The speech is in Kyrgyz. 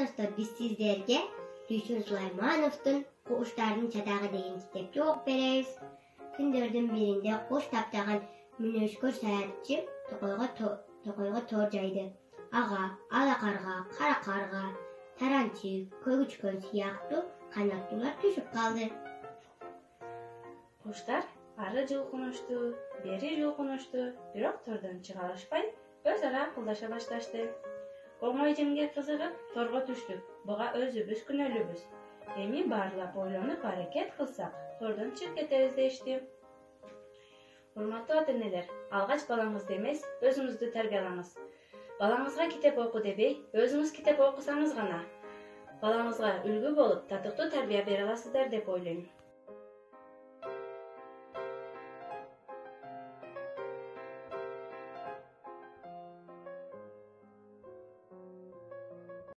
достор, биз сиздерге Дүйшөн Сулаймановдун Куштардын чатагы деген китепти окуп беребиз. Күндөрдүн биринде куш таптаган мүнөшкөр саятчы токойго тор жайды. Ага, ала карга, кара карга, таранчы, көгүчкөн сыяктуу канаттуулар түшүп калды. Куштар ары жулкунушту, бери жулкунушту, бирок тордон чыга алышпай, өз ара акылдаша башташты. Оңой жемге кызыгып, торго түштүк. Буга өзүбүз күнөөлүүбүз. Эми баарлап ойлонуп аракет кылсак, тордон чыгып кетебиз дешти. Урматтуу ата-энелер, алгач балаңызды эмес, өзүңүздү тарбиялаңыз. Балаңызга китеп оку дебей, өзүңүз китеп окусаңыз гана балаңызга үлгү болуп, татыктуу тарбия бере аласыздар деп ойлойм.